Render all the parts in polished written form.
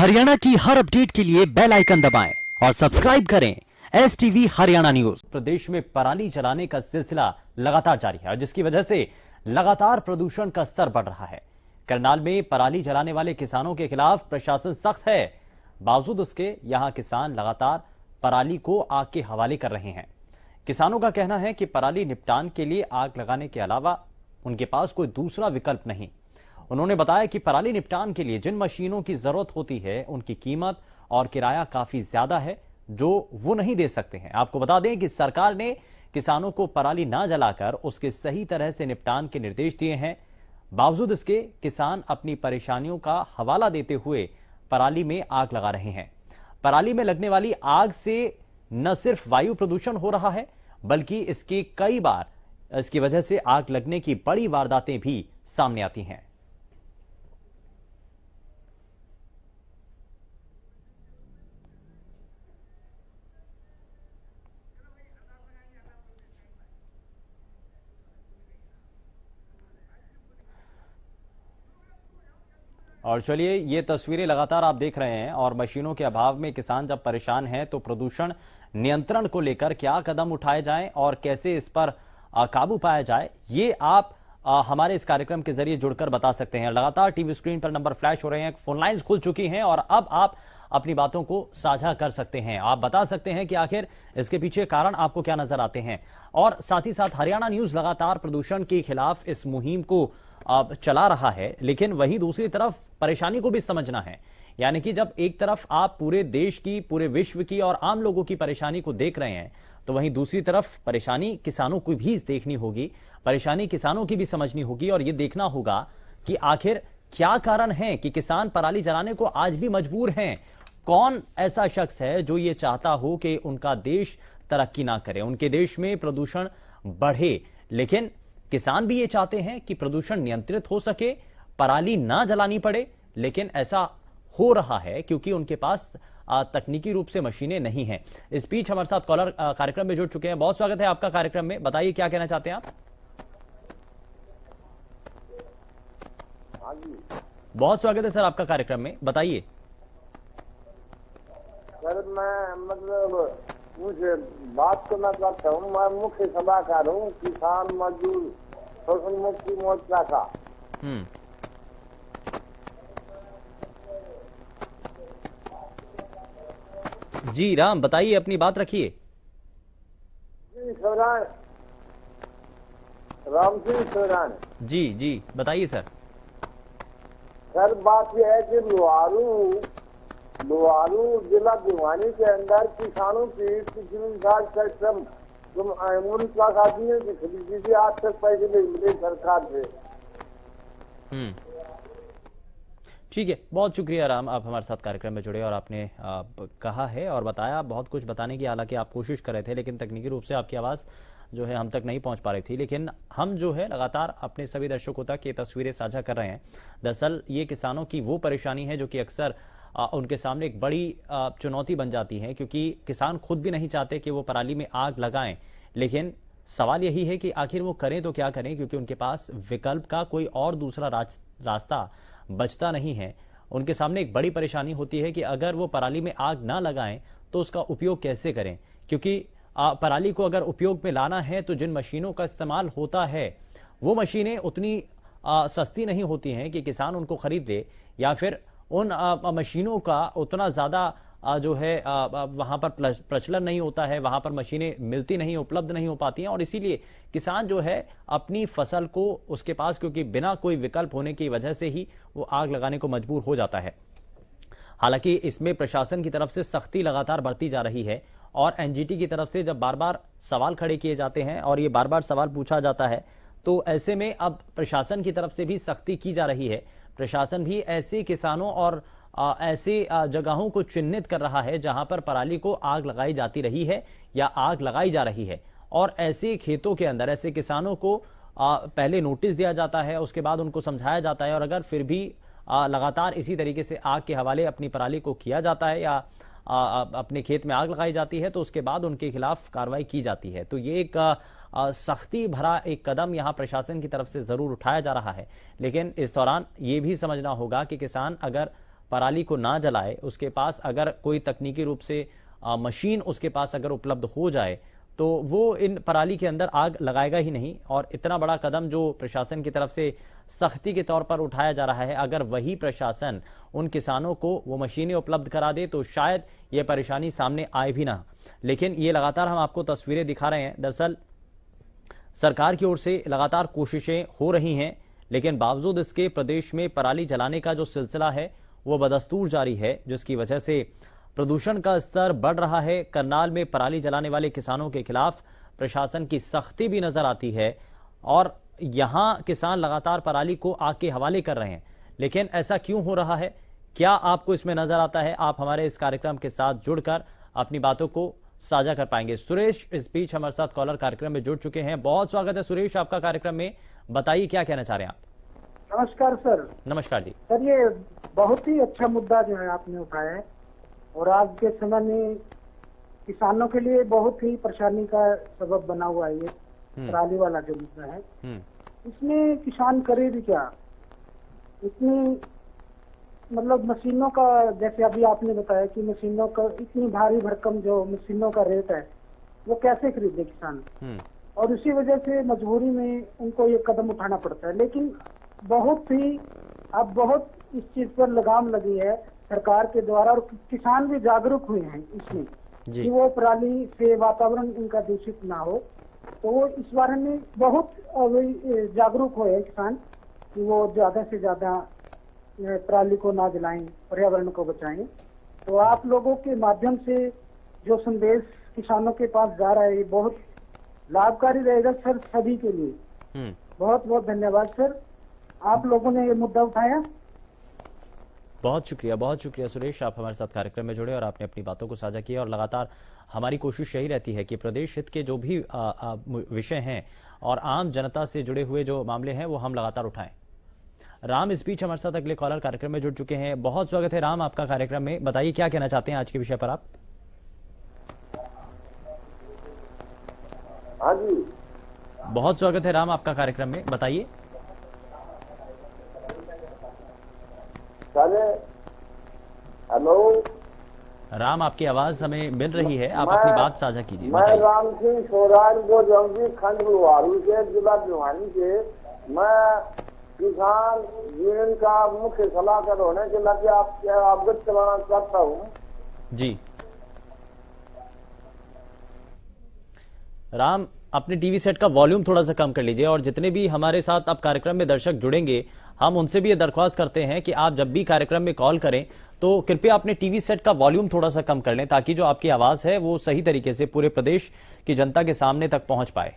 हरियाणा की हर अपडेट के लिए बेल आइकन दबाएं और सब्सक्राइब करें STV हरियाणा न्यूज। प्रदेश में पराली जलाने का सिलसिला लगातार जारी है, जिसकी वजह से लगातार प्रदूषण का स्तर बढ़ रहा है। करनाल में पराली जलाने वाले किसानों के खिलाफ प्रशासन सख्त है। बावजूद उसके यहां किसान लगातार पराली को आग के हवाले कर रहे हैं। किसानों का कहना है कि पराली निपटान के लिए आग लगाने के अलावा उनके पास कोई दूसरा विकल्प नहीं। उन्होंने बताया कि पराली निपटान के लिए जिन मशीनों की जरूरत होती है उनकी कीमत और किराया काफी ज्यादा है, जो वो नहीं दे सकते हैं। आपको बता दें कि सरकार ने किसानों को पराली ना जलाकर उसके सही तरह से निपटान के निर्देश दिए हैं। बावजूद इसके किसान अपनी परेशानियों का हवाला देते हुए पराली में आग लगा रहे हैं। पराली में लगने वाली आग से न सिर्फ वायु प्रदूषण हो रहा है, बल्कि इसकी कई बार इसकी वजह से आग लगने की बड़ी वारदातें भी सामने आती हैं। और चलिए, ये तस्वीरें लगातार आप देख रहे हैं और मशीनों के अभाव में किसान जब परेशान हैं तो प्रदूषण नियंत्रण को लेकर क्या कदम उठाए जाएं और कैसे इस पर काबू पाया जाए, ये आप हमारे इस कार्यक्रम के जरिए जुड़कर बता सकते हैं। लगातार टीवी स्क्रीन पर नंबर फ्लैश हो रहे हैं, फोन लाइंस खुल चुकी हैं और अब आप अपनी बातों को साझा कर सकते हैं। आप बता सकते हैं कि आखिर इसके पीछे कारण आपको क्या नजर आते हैं। और साथ ही साथ हरियाणा न्यूज लगातार प्रदूषण के खिलाफ इस मुहिम को चला रहा है, लेकिन वहीं दूसरी तरफ परेशानी को भी समझना है। यानी कि जब एक तरफ आप पूरे देश की, पूरे विश्व की और आम लोगों की परेशानी को देख रहे हैं, तो वहीं दूसरी तरफ परेशानी किसानों को भी देखनी होगी, परेशानी किसानों की भी समझनी होगी और यह देखना होगा कि आखिर क्या कारण है कि किसान पराली जलाने को आज भी मजबूर हैं। कौन ऐसा शख्स है जो ये चाहता हो कि उनका देश तरक्की ना करे, उनके देश में प्रदूषण बढ़े। लेकिन किसान भी ये चाहते हैं कि प्रदूषण नियंत्रित हो सके, पराली ना जलानी पड़े, लेकिन ऐसा हो रहा है क्योंकि उनके पास तकनीकी रूप से मशीनें नहीं हैं। इस बीच हमारे साथ कॉलर कार्यक्रम में जुड़ चुके हैं। बहुत स्वागत है आपका कार्यक्रम में, बताइए क्या कहना चाहते हैं आप। हाँ जी, बहुत स्वागत है सर आपका कार्यक्रम में, बताइए। सर मैं मतलब मुझे बात करना चाहता हूँ। मैं मुख्य सलाहकार हूँ किसान मजदूर शोषण मुक्ति मोर्चा का। जी राम, बताइए, अपनी बात रखिए। जी सौरान, राम सिंह सौरान। जी जी, बताइए सर। सर बात यह है कि लोहारू जिला भिवानी के अंदर किसानों की पिछले साल से कम उनका खाती है कि खरीदी आज तक पैसे नहीं मिले सरकार से। ठीक है, बहुत शुक्रिया राम, आप हमारे साथ कार्यक्रम में जुड़े और आपने कहा है और बताया बहुत कुछ बताने की। हालांकि आप कोशिश कर रहे थे, लेकिन तकनीकी रूप से आपकी आवाज़ जो है हम तक नहीं पहुंच पा रही थी। लेकिन हम जो है लगातार अपने सभी दर्शकों तक ये तस्वीरें साझा कर रहे हैं। दरअसल ये किसानों की वो परेशानी है जो कि अक्सर उनके सामने एक बड़ी चुनौती बन जाती है, क्योंकि किसान खुद भी नहीं चाहते कि वो पराली में आग लगाएं। लेकिन सवाल यही है कि आखिर वो करें तो क्या करें, क्योंकि उनके पास विकल्प का कोई और दूसरा रास्ता बचता नहीं है। उनके सामने एक बड़ी परेशानी होती है कि अगर वो पराली में आग ना लगाएं तो उसका उपयोग कैसे करें, क्योंकि पराली को अगर उपयोग में लाना है तो जिन मशीनों का इस्तेमाल होता है वो मशीनें उतनी सस्ती नहीं होती हैं कि किसान उनको खरीद ले, या फिर उन मशीनों का उतना ज्यादा जो है वहां पर प्रचलन नहीं होता है, वहां पर मशीनें मिलती नहीं, उपलब्ध नहीं हो पाती हैं और इसीलिए किसान जो है अपनी फसल को उसके पास, क्योंकि बिना कोई विकल्प होने की वजह से ही वो आग लगाने को मजबूर हो जाता है। हालांकि इसमें प्रशासन की तरफ से सख्ती लगातार बढ़ती जा रही है और एनजीटी की तरफ से जब बार बार सवाल खड़े किए जाते हैं और ये बार बार सवाल पूछा जाता है, तो ऐसे में अब प्रशासन की तरफ से भी सख्ती की जा रही है। प्रशासन भी ऐसे किसानों और ऐसे जगहों को चिन्हित कर रहा है जहां पर पराली को आग लगाई जाती रही है या आग लगाई जा रही है, और ऐसे खेतों के अंदर ऐसे किसानों को पहले नोटिस दिया जाता है, उसके बाद उनको समझाया जाता है और अगर फिर भी लगातार इसी तरीके से आग के हवाले अपनी पराली को किया जाता है या अपने खेत में आग लगाई जाती है तो उसके बाद उनके खिलाफ कार्रवाई की जाती है। तो ये एक सख्ती भरा एक कदम यहां प्रशासन की तरफ से जरूर उठाया जा रहा है, लेकिन इस दौरान ये भी समझना होगा कि किसान अगर पराली को ना जलाए, उसके पास अगर कोई तकनीकी रूप से मशीन उसके पास अगर उपलब्ध हो जाए तो वो इन पराली के अंदर आग लगाएगा ही नहीं। और इतना बड़ा कदम जो प्रशासन की तरफ से सख्ती के तौर पर उठाया जा रहा है, अगर वही प्रशासन उन किसानों को वो मशीनें उपलब्ध करा दे तो शायद ये परेशानी सामने आए भी ना। लेकिन ये लगातार हम आपको तस्वीरें दिखा रहे हैं। दरअसल सरकार की ओर से लगातार कोशिशें हो रही हैं, लेकिन बावजूद इसके प्रदेश में पराली जलाने का जो सिलसिला है वो बदस्तूर जारी है, जिसकी वजह से प्रदूषण का स्तर बढ़ रहा है। करनाल में पराली जलाने वाले किसानों के खिलाफ प्रशासन की सख्ती भी नजर आती है और यहां किसान लगातार पराली को आग के हवाले कर रहे हैं। लेकिन ऐसा क्यों हो रहा है, क्या आपको इसमें नजर आता है? आप हमारे इस कार्यक्रम के साथ जुड़कर अपनी बातों को साझा कर पाएंगे। सुरेश इस बीच हमारे साथ कॉलर कार्यक्रम में जुड़ चुके हैं। बहुत स्वागत है सुरेश आपका कार्यक्रम में। बताइए क्या कहना चाह रहे हैं आप? नमस्कार सर। नमस्कार जी। सर, ये बहुत ही अच्छा मुद्दा जो है आपने उठाया है और आज के समय में किसानों के लिए बहुत ही परेशानी का सबब बना हुआ है ये पराली वाला जो मुद्दा है। इसमें किसान करे भी क्या? इतनी मतलब मशीनों का, जैसे अभी आपने बताया कि मशीनों का इतनी भारी भरकम जो मशीनों का रेट है वो कैसे खरीदे किसान, और उसी वजह से मजबूरी में उनको ये कदम उठाना पड़ता है। लेकिन अब बहुत इस चीज पर लगाम लगी है सरकार के द्वारा और किसान भी जागरूक हुए हैं इसमें कि वो पराली से वातावरण उनका दूषित ना हो। तो वो इस बारे में बहुत जागरूक हुए हैं किसान कि वो ज्यादा से ज्यादा पराली को ना जलाएं, पर्यावरण को बचाएं। तो आप लोगों के माध्यम से जो संदेश किसानों के पास जा रहा है ये बहुत लाभकारी रहेगा सर सभी के लिए। बहुत बहुत धन्यवाद सर, आप लोगों ने ये मुद्दा उठाया। बहुत शुक्रिया सुरेश, आप हमारे साथ कार्यक्रम में जुड़े और आपने अपनी बातों को साझा किया। और लगातार हमारी कोशिश यही रहती है कि प्रदेश हित के जो भी विषय हैं और आम जनता से जुड़े हुए जो मामले हैं वो हम लगातार उठाएं। राम इस बीच हमारे साथ अगले कॉलर कार्यक्रम में जुड़ चुके हैं। बहुत स्वागत है राम आपका कार्यक्रम में। बताइए क्या कहना चाहते हैं आज के विषय पर आप? हाँ जी, बहुत स्वागत है राम आपका कार्यक्रम में। बताइए। हेलो राम, आपकी आवाज हमें मिल रही है, आप अपनी बात साझा कीजिए। मैं राम सिंह सोरान बोल रहा हूँ, खंड बुलवारू से, जिला भिवानी से। मैं किसान यूनियन का मुख्य सलाहकार होने के नाते आपसे अवगत कराना चाहता हूँ। जी राम, अपने टीवी सेट का वॉल्यूम थोड़ा सा कम कर लीजिए और जितने भी हमारे साथ अब कार्यक्रम में दर्शक जुड़ेंगे हम उनसे भी ये दरख्वास्त करते हैं कि आप जब भी कार्यक्रम में कॉल करें तो कृपया अपने टीवी सेट का वॉल्यूम थोड़ा सा कम कर लें ताकि जो आपकी आवाज है वो सही तरीके से पूरे प्रदेश की जनता के सामने तक पहुंच पाए।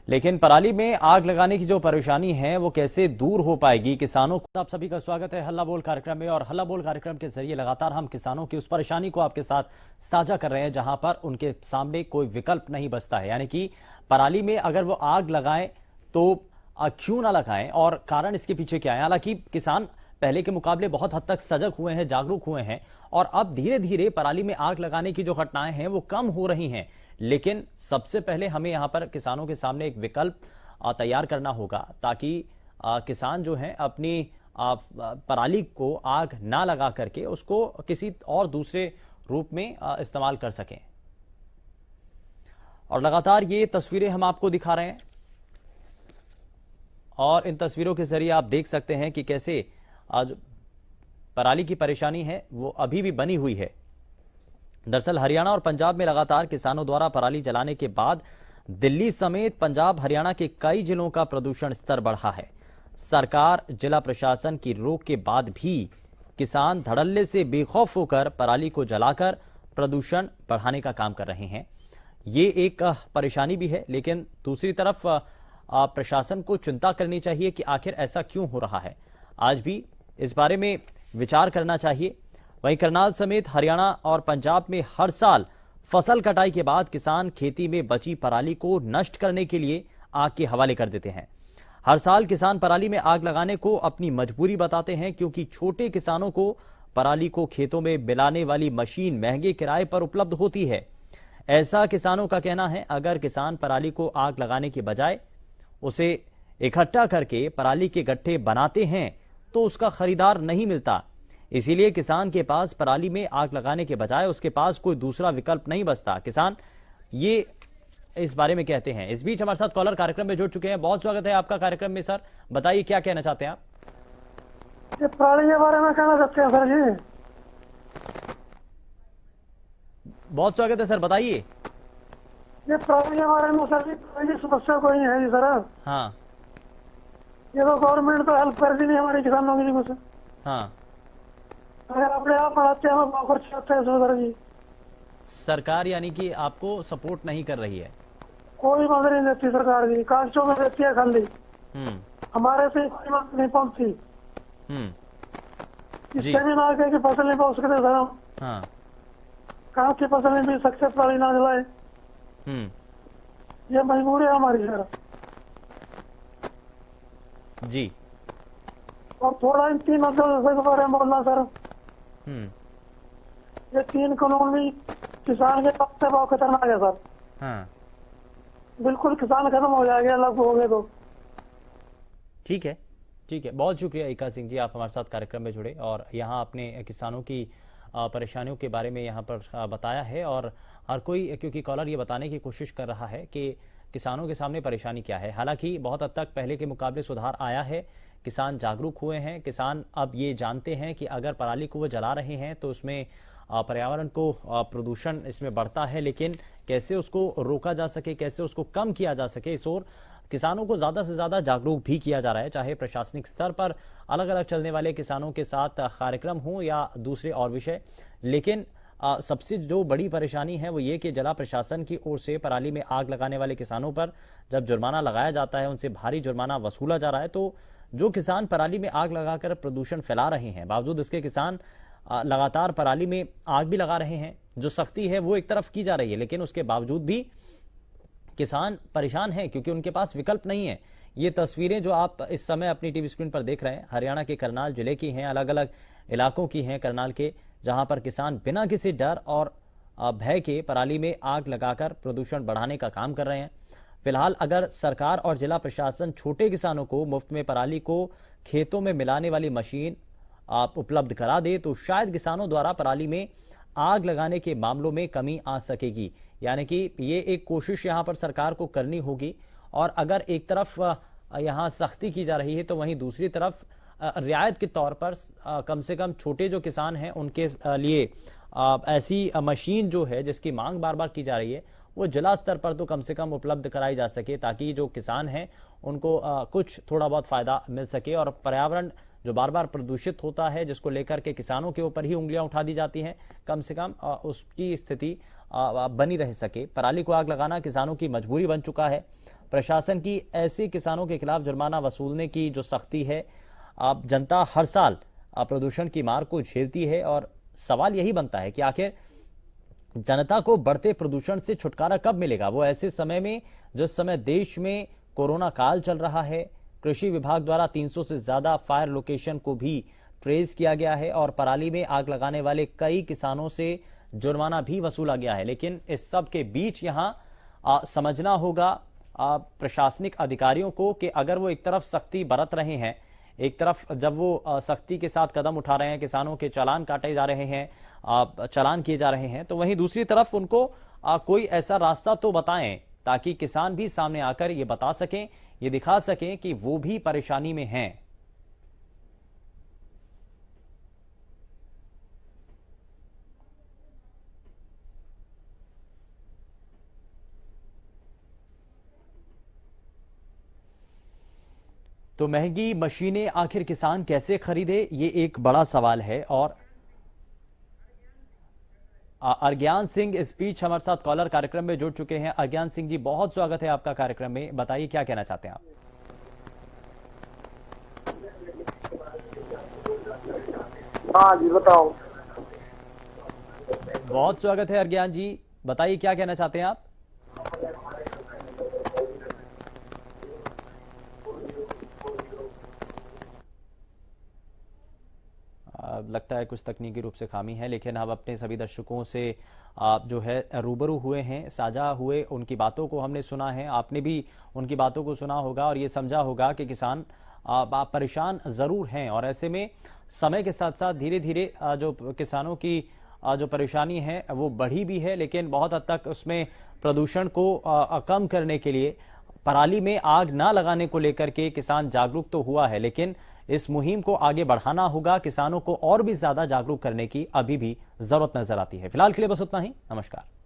लेकिन पराली में आग लगाने की जो परेशानी है वो कैसे दूर हो पाएगी किसानों को? आप सभी का स्वागत है हल्ला बोल कार्यक्रम में। और हल्ला बोल कार्यक्रम के जरिए लगातार हम किसानों की उस परेशानी को आपके साथ साझा कर रहे हैं जहां पर उनके सामने कोई विकल्प नहीं बचता है, यानी कि पराली में अगर वो आग लगाएं तो क्यों ना लगाएं और कारण इसके पीछे क्या है। हालांकि किसान पहले के मुकाबले बहुत हद तक सजग हुए हैं, जागरूक हुए हैं और अब धीरे धीरे पराली में आग लगाने की जो घटनाएं हैं वो कम हो रही हैं। लेकिन सबसे पहले हमें यहां पर किसानों के सामने एक विकल्प तैयार करना होगा ताकि किसान जो है अपनी पराली को आग ना लगा करके उसको किसी और दूसरे रूप में इस्तेमाल कर सकें। और लगातार ये तस्वीरें हम आपको दिखा रहे हैं और इन तस्वीरों के जरिए आप देख सकते हैं कि कैसे आज पराली की परेशानी है वो अभी भी बनी हुई है। दरअसल हरियाणा और पंजाब में लगातार किसानों द्वारा पराली जलाने के बाद दिल्ली समेत पंजाब हरियाणा के कई जिलों का प्रदूषण स्तर बढ़ा है। सरकार जिला प्रशासन की रोक के बाद भी किसान धड़ल्ले से बेखौफ होकर पराली को जलाकर प्रदूषण बढ़ाने का काम कर रहे हैं। ये एक परेशानी भी है, लेकिन दूसरी तरफ प्रशासन को चिंता करनी चाहिए कि आखिर ऐसा क्यों हो रहा है। आज भी इस बारे में विचार करना चाहिए। वहीं करनाल समेत हरियाणा और पंजाब में हर साल फसल कटाई के बाद किसान खेती में बची पराली को नष्ट करने के लिए आग के हवाले कर देते हैं। हर साल किसान पराली में आग लगाने को अपनी मजबूरी बताते हैं क्योंकि छोटे किसानों को पराली को खेतों में मिलाने वाली मशीन महंगे किराए पर उपलब्ध होती है। ऐसा किसानों का कहना है, अगर किसान पराली को आग लगाने के बजाय उसे इकट्ठा करके पराली के गट्ठे बनाते हैं तो उसका खरीदार नहीं मिलता। इसीलिए किसान के पास पराली में आग लगाने के बजाय उसके पास कोई दूसरा विकल्प नहीं बचता। किसान ये इस बारे में कहते हैं। इस बीच हमारे साथ कॉलर कार्यक्रम में जुड़ चुके हैं। बहुत स्वागत है आपका कार्यक्रम में सर, बताइए क्या कहना चाहते हैं आप? ये पराली के बारे में कहना चाहते हैं सर जी। बहुत स्वागत है सर, बताइए। ये पराली के बारे में सर जी कोई समस्या कोई है जी सर। हाँ ये तो गवर्नमेंट तो हेल्प कर दी नहीं हमारे किसानों की कुछ। हाँ, अगर अपने आप बढ़ाते हैं हम बहुत चाहते हैं सर जी। सरकार यानी कि आपको सपोर्ट नहीं कर रही है? कोई मदद नहीं देती सरकार जी, कागजों में देती है खाली, हमारे से कोई मदद नहीं पहुंचती। इससे भी ना कि फसल नहीं पहुंच सकते सर हम। हाँ, कहाँ की फसल नहीं भी सकते पराली ना जलाए। ये मजबूरी है हमारी सर। जी। और थोड़ा इन 3 अध्यादेशों के बारे में बोलना सर। ये 3 कानून भी किसान के पास से बहुत खतरनाक है सर। हाँ, बिल्कुल किसान खत्म हो जाएगा अलग हो गए तो। ठीक है, ठीक है, बहुत शुक्रिया एका सिंह जी, आप हमारे साथ कार्यक्रम में जुड़े और यहाँ आपने किसानों की परेशानियों के बारे में यहाँ पर बताया है। और हर कोई, क्योंकि कॉलर ये बताने की कोशिश कर रहा है कि किसानों के सामने परेशानी क्या है। हालांकि बहुत हद तक पहले के मुकाबले सुधार आया है, किसान जागरूक हुए हैं। किसान अब ये जानते हैं कि अगर पराली को वो जला रहे हैं तो उसमें पर्यावरण को प्रदूषण इसमें बढ़ता है, लेकिन कैसे उसको रोका जा सके, कैसे उसको कम किया जा सके, इस ओर किसानों को ज्यादा से ज्यादा जागरूक भी किया जा रहा है। चाहे प्रशासनिक स्तर पर अलग अलग चलने वाले किसानों के साथ कार्यक्रम हो या दूसरे और विषय, लेकिन सबसे जो बड़ी परेशानी है वो ये कि जिला प्रशासन की ओर से पराली में आग लगाने वाले किसानों पर जब जुर्माना लगाया जाता है, उनसे भारी जुर्माना वसूला जा रहा है। तो जो किसान पराली में आग लगाकर प्रदूषण फैला रहे हैं, बावजूद इसके किसान लगातार पराली में आग भी लगा रहे हैं। जो सख्ती है वो एक तरफ की जा रही है, लेकिन उसके बावजूद भी किसान परेशान हैं क्योंकि उनके पास विकल्प नहीं है। ये तस्वीरें जो आप इस समय अपनी टीवी स्क्रीन पर देख रहे हैं, हरियाणा के करनाल जिले की हैं, अलग अलग इलाकों की हैं करनाल के, जहां पर किसान बिना किसी डर और भय के पराली में आग लगाकर प्रदूषण बढ़ाने का काम कर रहे हैं। फिलहाल अगर सरकार और जिला प्रशासन छोटे किसानों को मुफ्त में पराली को खेतों में मिलाने वाली मशीन आप उपलब्ध करा दे तो शायद किसानों द्वारा पराली में आग लगाने के मामलों में कमी आ सकेगी। यानी कि ये एक कोशिश यहां पर सरकार को करनी होगी। और अगर एक तरफ यहां सख्ती की जा रही है तो वहीं दूसरी तरफ रियायत के तौर पर कम से कम छोटे जो किसान हैं उनके लिए ऐसी मशीन जो है जिसकी मांग बार बार की जा रही है वो जिला स्तर पर तो कम से कम उपलब्ध कराई जा सके, ताकि जो किसान हैं उनको कुछ थोड़ा बहुत फायदा मिल सके। और पर्यावरण जो बार बार प्रदूषित होता है, जिसको लेकर के किसानों के ऊपर ही उंगलियां उठा दी जाती हैं, कम से कम उसकी स्थिति बनी रह सके। पराली को आग लगाना किसानों की मजबूरी बन चुका है। प्रशासन की ऐसे किसानों के खिलाफ जुर्माना वसूलने की जो सख्ती है, जनता हर साल प्रदूषण की मार को झेलती है। और सवाल यही बनता है कि आखिर जनता को बढ़ते प्रदूषण से छुटकारा कब मिलेगा, वो ऐसे समय में जिस समय देश में कोरोना काल चल रहा है। कृषि विभाग द्वारा 300 से ज्यादा फायर लोकेशन को भी ट्रेस किया गया है और पराली में आग लगाने वाले कई किसानों से जुर्माना भी वसूला गया है। लेकिन इस सब के बीच यहां समझना होगा प्रशासनिक अधिकारियों को कि अगर वो एक तरफ सख्ती बरत रहे हैं, एक तरफ जब वो सख्ती के साथ कदम उठा रहे हैं, किसानों के चालान काटे जा रहे हैं, चालान किए जा रहे हैं, तो वहीं दूसरी तरफ उनको कोई ऐसा रास्ता तो बताएं ताकि किसान भी सामने आकर ये बता सकें, ये दिखा सकें कि वो भी परेशानी में हैं। तो महंगी मशीनें आखिर किसान कैसे खरीदे, ये एक बड़ा सवाल है। और अज्ञान सिंह इस बीच हमारे साथ कॉलर कार्यक्रम में जुड़ चुके हैं। अज्ञान सिंह जी, बहुत स्वागत है आपका कार्यक्रम में, बताइए क्या कहना चाहते हैं आप? हाँ जी बताओ। बहुत स्वागत है अज्ञान जी, बताइए क्या कहना चाहते हैं आप? लगता है कुछ तकनीकी रूप से खामी है, लेकिन हम अपने सभी दर्शकों से जो है रूबरू हुए हैं, साझा हुए, उनकी बातों को हमने सुना है, आपने भी उनकी बातों को सुना होगा और ये समझा होगा कि किसान आप परेशान जरूर हैं और ऐसे में समय के साथ साथ धीरे धीरे जो किसानों की जो परेशानी है वो बढ़ी भी है, लेकिन बहुत हद तक उसमें प्रदूषण को कम करने के लिए पराली में आग ना लगाने को लेकर के किसान जागरूक तो हुआ है, लेकिन इस मुहिम को आगे बढ़ाना होगा। किसानों को और भी ज्यादा जागरूक करने की अभी भी जरूरत नजर आती है। फिलहाल के लिए बस उतना ही। नमस्कार।